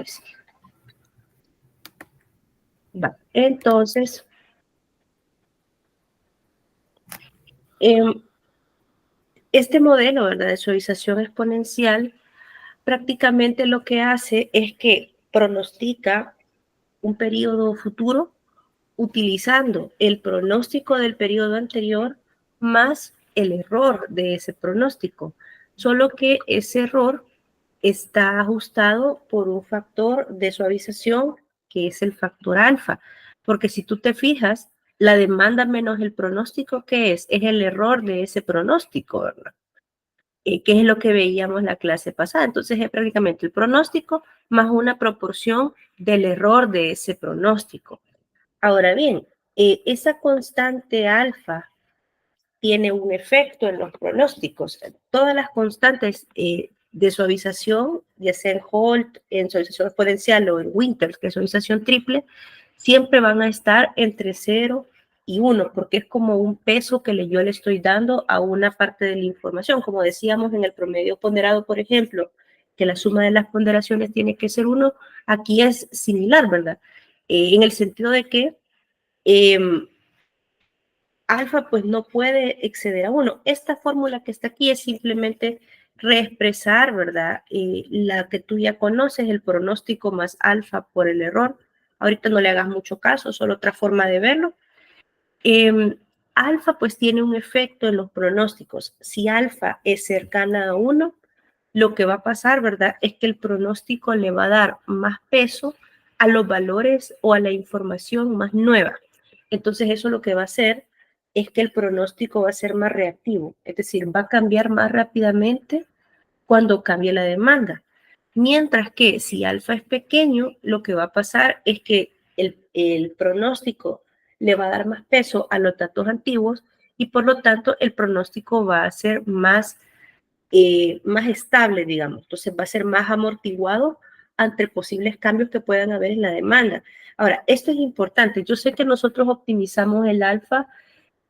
decir. Va. Entonces, este modelo, ¿verdad?, de suavización exponencial prácticamente lo que hace es que pronostica un periodo futuro utilizando el pronóstico del periodo anterior más el error de ese pronóstico, solo que ese error está ajustado por un factor de suavización que es el factor alfa, porque si tú te fijas, la demanda menos el pronóstico que es el error de ese pronóstico, ¿verdad? Que es lo que veíamos la clase pasada. Entonces es prácticamente el pronóstico más una proporción del error de ese pronóstico. Ahora bien, esa constante alfa tiene un efecto en los pronósticos. Todas las constantes de suavización, ya sea en Holt, en suavización exponencial o en Winters, que es suavización triple, siempre van a estar entre 0 y 1, porque es como un peso que yo le estoy dando a una parte de la información. Como decíamos en el promedio ponderado, por ejemplo, que la suma de las ponderaciones tiene que ser 1, aquí es similar, ¿verdad? En el sentido de que alfa pues no puede exceder a 1. Esta fórmula que está aquí es simplemente reexpresar, ¿verdad? La que tú ya conoces, el pronóstico más alfa por el error. Ahorita no le hagas mucho caso, solo otra forma de verlo. Alfa pues tiene un efecto en los pronósticos. Si alfa es cercana a 1, lo que va a pasar, ¿verdad?, es que el pronóstico le va a dar más peso a los valores o a la información más nueva. Entonces eso lo que va a hacer es que el pronóstico va a ser más reactivo, es decir, va a cambiar más rápidamente cuando cambie la demanda. Mientras que si alfa es pequeño, lo que va a pasar es que el pronóstico le va a dar más peso a los datos antiguos y por lo tanto el pronóstico va a ser más estable, digamos. Entonces va a ser más amortiguado ante posibles cambios que puedan haber en la demanda. Ahora, esto es importante. Yo sé que nosotros optimizamos el alfa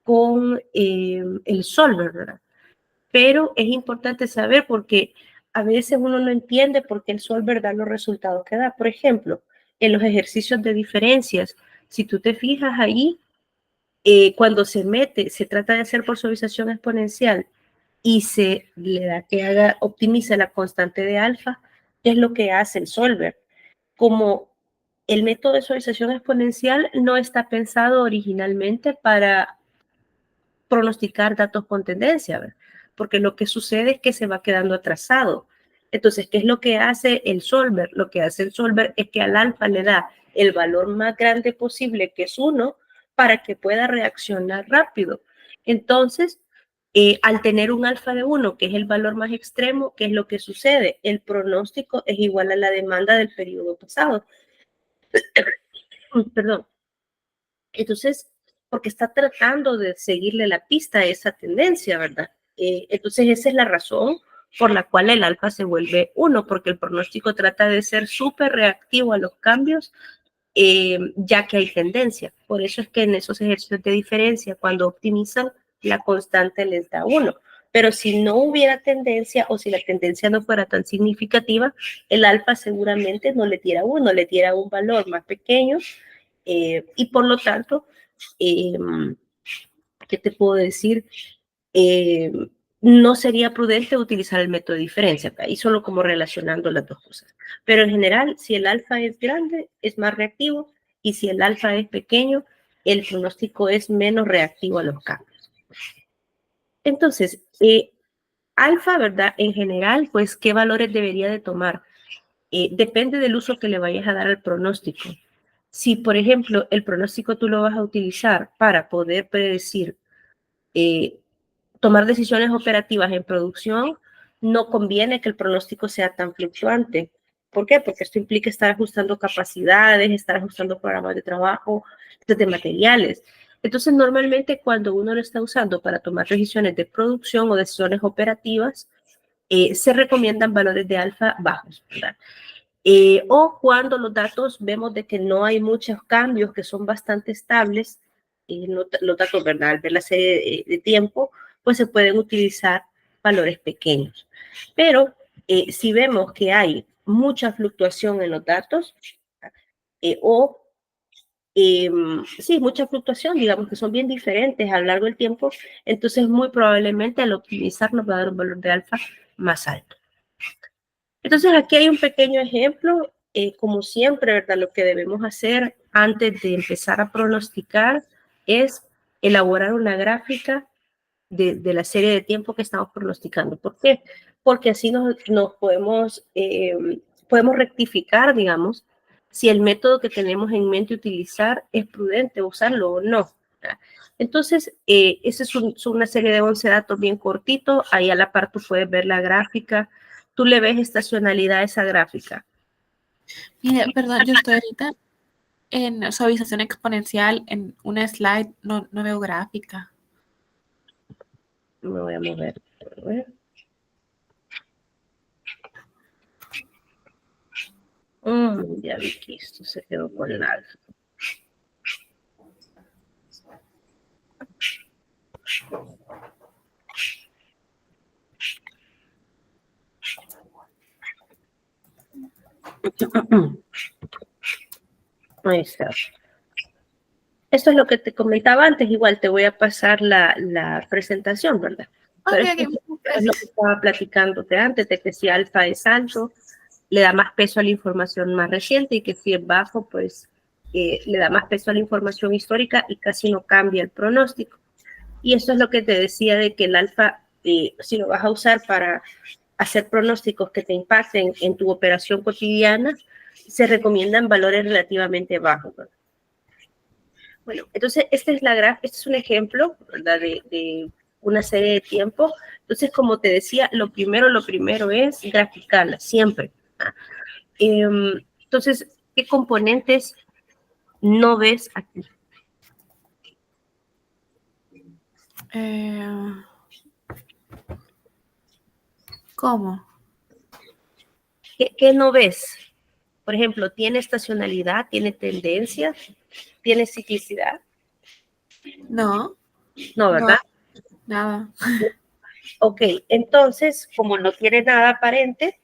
con el solver, ¿verdad? Pero es importante saber porque a veces uno no entiende por qué el solver da los resultados que da. Por ejemplo, en los ejercicios de diferencias, si tú te fijas ahí, cuando se trata de hacer por suavización exponencial y se le da que optimiza la constante de alfa, ¿qué es lo que hace el solver? Como el método de suavización exponencial no está pensado originalmente para pronosticar datos con tendencia, ¿verdad? Porque lo que sucede es que se va quedando atrasado. Entonces, ¿qué es lo que hace el solver? Lo que hace el solver es que al alfa le da el valor más grande posible, que es 1, para que pueda reaccionar rápido. Entonces, al tener un alfa de 1, que es el valor más extremo, ¿qué es lo que sucede? El pronóstico es igual a la demanda del periodo pasado. Perdón. Entonces, porque está tratando de seguirle la pista a esa tendencia, ¿verdad? Entonces, esa es la razón por la cual el alfa se vuelve 1, porque el pronóstico trata de ser súper reactivo a los cambios, ya que hay tendencia. Por eso es que en esos ejercicios de diferencia, cuando optimizan, la constante les da 1. Pero si no hubiera tendencia o si la tendencia no fuera tan significativa, el alfa seguramente no le diera 1, le diera un valor más pequeño y por lo tanto, ¿qué te puedo decir? No sería prudente utilizar el método de diferencia, ahí solo como relacionando las dos cosas. Pero en general, si el alfa es grande, es más reactivo, y si el alfa es pequeño, el pronóstico es menos reactivo a los cambios. Entonces, alfa, ¿verdad? En general, pues, ¿qué valores debería de tomar? Depende del uso que le vayas a dar al pronóstico. Si, por ejemplo, el pronóstico tú lo vas a utilizar para poder predecir tomar decisiones operativas en producción, no conviene que el pronóstico sea tan fluctuante. ¿Por qué? Porque esto implica estar ajustando capacidades, estar ajustando programas de trabajo, de materiales. Entonces, normalmente cuando uno lo está usando para tomar decisiones de producción o decisiones operativas, se recomiendan valores de alfa bajos, ¿verdad? O cuando los datos vemos de que no hay muchos cambios, que son bastante estables, los datos, ¿verdad? Al ver la serie de tiempo, pues se pueden utilizar valores pequeños. Pero si vemos que hay mucha fluctuación en los datos sí, mucha fluctuación, digamos que son bien diferentes a lo largo del tiempo, entonces muy probablemente al optimizar nos va a dar un valor de alfa más alto. Entonces aquí hay un pequeño ejemplo, como siempre, ¿verdad? Lo que debemos hacer antes de empezar a pronosticar es elaborar una gráfica de la serie de tiempo que estamos pronosticando. ¿Por qué? Porque así nos podemos rectificar, digamos, si el método que tenemos en mente utilizar es prudente usarlo o no. Entonces, esa es una serie de 11 datos bien cortitos. Ahí a la par tú puedes ver la gráfica. Tú le ves estacionalidad a esa gráfica. Mire, perdón, yo estoy ahorita en suavización exponencial, en una slide, no veo gráfica. Me voy a mover. Ya vi que esto se quedó con la alfa. Ahí está. Esto es lo que te comentaba antes, igual te voy a pasar la presentación, ¿verdad? Pero es lo que estaba platicándote antes, de que si alfa es alto, le da más peso a la información más reciente y que si es bajo, pues le da más peso a la información histórica y casi no cambia el pronóstico. Y eso es lo que te decía de que el alfa, si lo vas a usar para hacer pronósticos que te impacten en tu operación cotidiana, se recomiendan valores relativamente bajos, ¿verdad? Bueno, entonces este es un ejemplo, ¿verdad? De una serie de tiempo. Entonces, como te decía, lo primero es graficarla, siempre. Entonces, ¿qué componentes no ves aquí? ¿Cómo? ¿Qué no ves? Por ejemplo, ¿tiene estacionalidad? ¿Tiene tendencia? ¿Tiene ciclicidad? No. No, ¿verdad? No, nada. Ok, entonces, como no tiene nada aparente,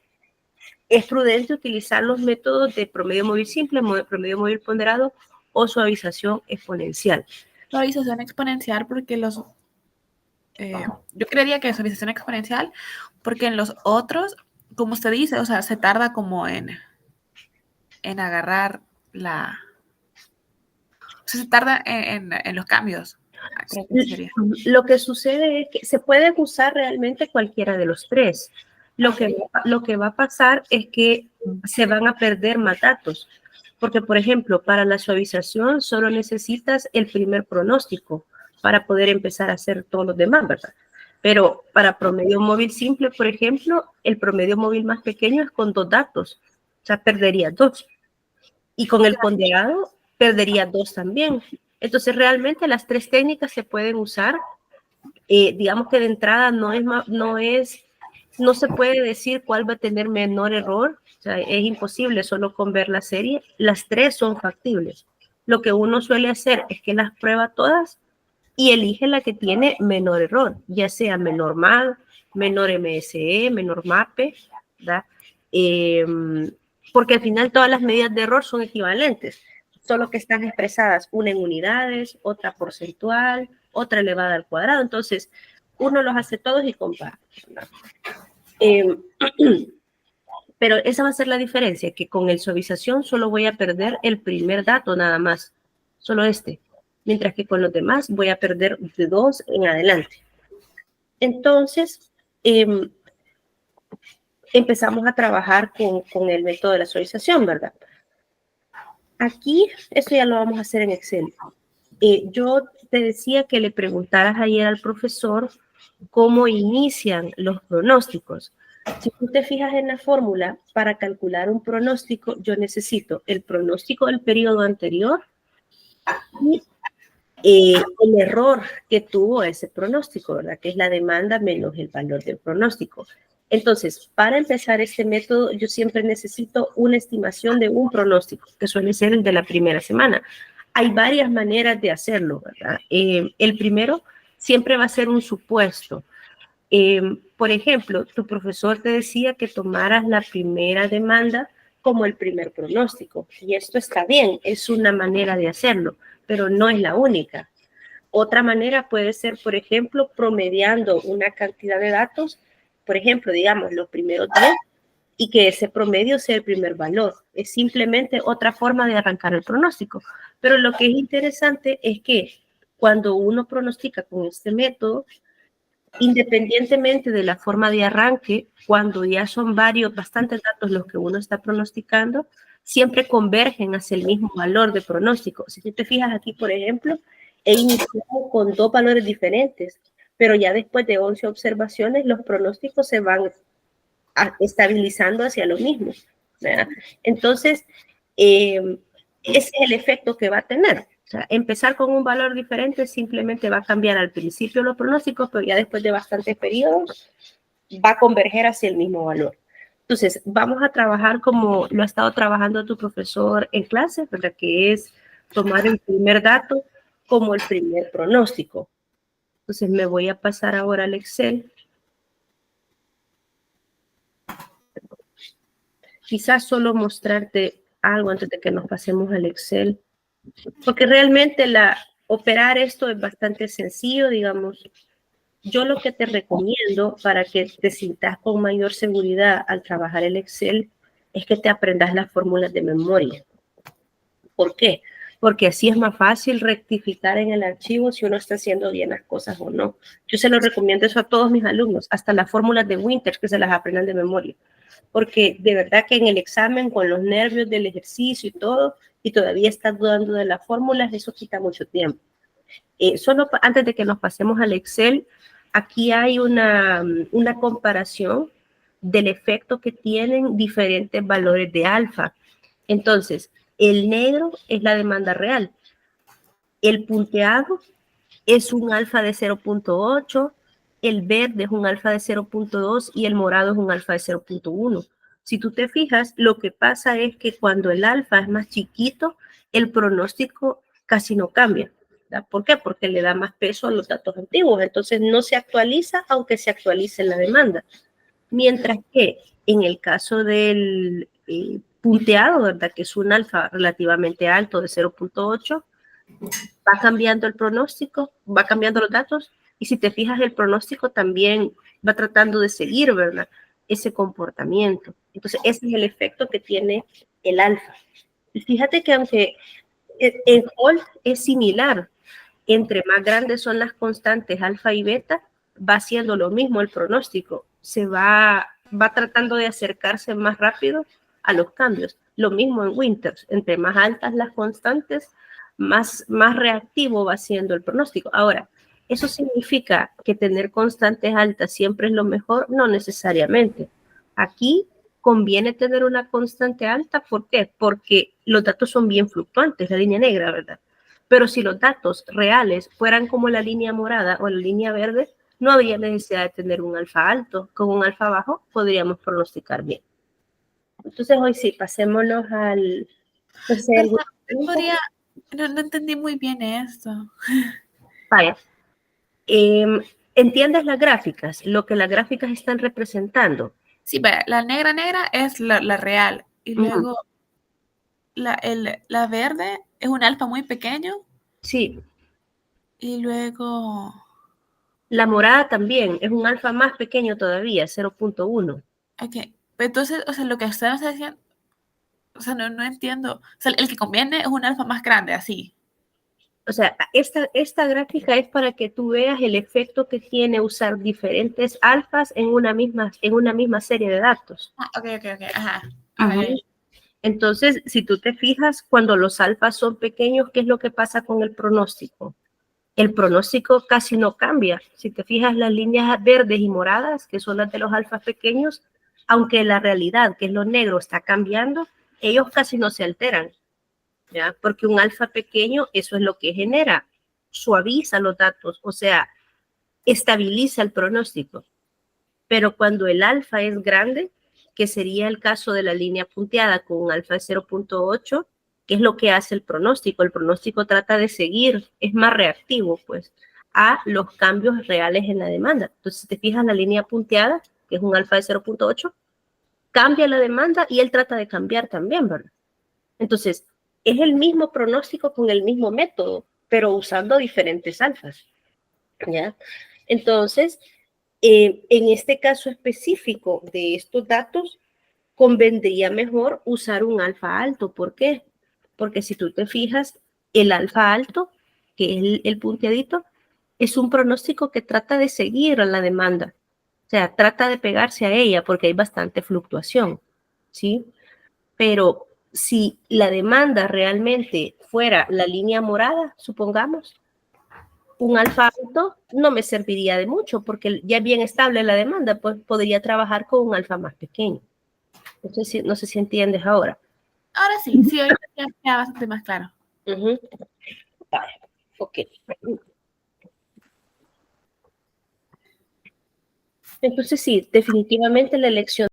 es prudente utilizar los métodos de promedio móvil simple, promedio móvil ponderado o suavización exponencial. Suavización exponencial porque yo creería que suavización exponencial porque en los otros, como usted dice, o sea, se tarda como en agarrar o sea, se tarda en los cambios. Creo que sería. Lo que sucede es que se pueden usar realmente cualquiera de los tres. Lo que va a pasar es que se van a perder más datos. Porque, por ejemplo, para la suavización solo necesitas el primer pronóstico para poder empezar a hacer todos los demás, ¿verdad? Pero para promedio móvil simple, por ejemplo, el promedio móvil más pequeño es con 2 datos. O sea, perdería 2. Y con el ponderado perdería 2 también. Entonces, realmente las 3 técnicas se pueden usar. Digamos que de entrada no se puede decir cuál va a tener menor error. O sea, es imposible solo con ver la serie. Las 3 son factibles. Lo que uno suele hacer es que las prueba todas y elige la que tiene menor error, ya sea menor MAD, menor MSE, menor MAPE, ¿verdad? Porque al final todas las medidas de error son equivalentes, solo que están expresadas una en unidades, otra porcentual, otra elevada al cuadrado. Entonces, uno los hace todos y compara. Pero esa va a ser la diferencia, que con el suavización solo voy a perder el primer dato nada más, solo este, mientras que con los demás voy a perder de 2 en adelante. Entonces, empezamos a trabajar con el método de la suavización, ¿verdad? Aquí, esto ya lo vamos a hacer en Excel. Yo te decía que le preguntaras ayer al profesor cómo inician los pronósticos. Si tú te fijas en la fórmula, para calcular un pronóstico, yo necesito el pronóstico del periodo anterior y el error que tuvo ese pronóstico, ¿verdad? Que es la demanda menos el valor del pronóstico. Entonces, para empezar este método, yo siempre necesito una estimación de un pronóstico, que suele ser el de la primera semana. Hay varias maneras de hacerlo, ¿verdad? El primero siempre va a ser un supuesto. por ejemplo, tu profesor te decía que tomaras la primera demanda como el primer pronóstico, y esto está bien, es una manera de hacerlo, pero no es la única. Otra manera puede ser, por ejemplo, promediando una cantidad de datos, por ejemplo, digamos, los primeros 10, y que ese promedio sea el primer valor. Es simplemente otra forma de arrancar el pronóstico. Pero lo que es interesante es que cuando uno pronostica con este método, independientemente de la forma de arranque, cuando ya son bastantes datos los que uno está pronosticando, siempre convergen hacia el mismo valor de pronóstico. Si tú te fijas aquí, por ejemplo, he iniciado con 2 valores diferentes, pero ya después de 11 observaciones, los pronósticos se van estabilizando hacia lo mismo, ¿verdad? Entonces, ese es el efecto que va a tener. O sea, empezar con un valor diferente simplemente va a cambiar al principio los pronósticos, pero ya después de bastantes periodos va a converger hacia el mismo valor. Entonces, vamos a trabajar como lo ha estado trabajando tu profesor en clase, ¿verdad? Que es tomar el primer dato como el primer pronóstico. Entonces, me voy a pasar ahora al Excel. Quizás solo mostrarte algo antes de que nos pasemos al Excel, porque realmente operar esto es bastante sencillo, digamos. Yo lo que te recomiendo para que te sientas con mayor seguridad al trabajar el Excel es que te aprendas las fórmulas de memoria. ¿Por qué? Porque así es más fácil rectificar en el archivo si uno está haciendo bien las cosas o no. Yo se lo recomiendo eso a todos mis alumnos, hasta las fórmulas de Winters, que se las aprendan de memoria. Porque de verdad que en el examen, con los nervios del ejercicio y todo, y todavía estás dudando de las fórmulas, eso quita mucho tiempo. Solo antes de que nos pasemos al Excel, aquí hay una comparación del efecto que tienen diferentes valores de alfa. Entonces, el negro es la demanda real. El punteado es un alfa de 0.8, el verde es un alfa de 0.2 y el morado es un alfa de 0.1. Si tú te fijas, lo que pasa es que cuando el alfa es más chiquito, el pronóstico casi no cambia. ¿Verdad? ¿Por qué? Porque le da más peso a los datos antiguos. Entonces no se actualiza, aunque se actualice la demanda. Mientras que en el caso del punteado, ¿verdad? Que es un alfa relativamente alto de 0.8, va cambiando el pronóstico, va cambiando los datos, y si te fijas, el pronóstico también va tratando de seguir, ¿verdad? Ese comportamiento. Entonces, ese es el efecto que tiene el alfa. Y fíjate que aunque en Holt es similar, entre más grandes son las constantes alfa y beta, va haciendo lo mismo el pronóstico, va tratando de acercarse más rápido a los cambios. Lo mismo en Winters, entre más altas las constantes, más reactivo va siendo el pronóstico. Ahora, ¿eso significa que tener constantes altas siempre es lo mejor? No necesariamente. Aquí conviene tener una constante alta. ¿Por qué? Porque los datos son bien fluctuantes, la línea negra, ¿verdad? Pero si los datos reales fueran como la línea morada o la línea verde, no habría necesidad de tener un alfa alto. Con un alfa bajo podríamos pronosticar bien. Entonces, hoy sí, pasémonos al... No entendí muy bien esto. Vaya. ¿Entiendes las gráficas? Lo que las gráficas están representando. Sí, la negra es la real. Y luego la verde es un alfa muy pequeño. Sí. Y luego... La morada también es un alfa más pequeño todavía, 0.1. Ok, pero entonces, o sea, lo que ustedes decían, o sea, no entiendo. O sea, el que conviene es un alfa más grande, así. O sea, esta gráfica es para que tú veas el efecto que tiene usar diferentes alfas en una misma serie de datos. Ah, ok, ajá. Entonces, si tú te fijas, cuando los alfas son pequeños, ¿qué es lo que pasa con el pronóstico? El pronóstico casi no cambia. Si te fijas, las líneas verdes y moradas, que son las de los alfas pequeños, aunque la realidad, que es lo negro, está cambiando, ellos casi no se alteran, ¿ya? Porque un alfa pequeño, eso es lo que genera, suaviza los datos, o sea, estabiliza el pronóstico. Pero cuando el alfa es grande, que sería el caso de la línea punteada con un alfa de 0.8, ¿qué es lo que hace el pronóstico? El pronóstico trata de seguir, es más reactivo, pues. a los cambios reales en la demanda. Entonces, si te fijas la línea punteada, que es un alfa de 0.8, cambia la demanda y él trata de cambiar también, ¿verdad? Entonces, es el mismo pronóstico con el mismo método, pero usando diferentes alfas, ¿ya? Entonces, en este caso específico de estos datos, convendría mejor usar un alfa alto. ¿Por qué? Porque si tú te fijas, el alfa alto, que es el punteadito, es un pronóstico que trata de seguir a la demanda. O sea, trata de pegarse a ella porque hay bastante fluctuación, ¿sí? Pero si la demanda realmente fuera la línea morada, supongamos, un alfa alto no me serviría de mucho porque ya bien estable la demanda, pues podría trabajar con un alfa más pequeño. No sé si entiendes ahora. Ahora sí, sí, ahorita ya queda bastante más claro. Vale, ok. Entonces sí, definitivamente la elección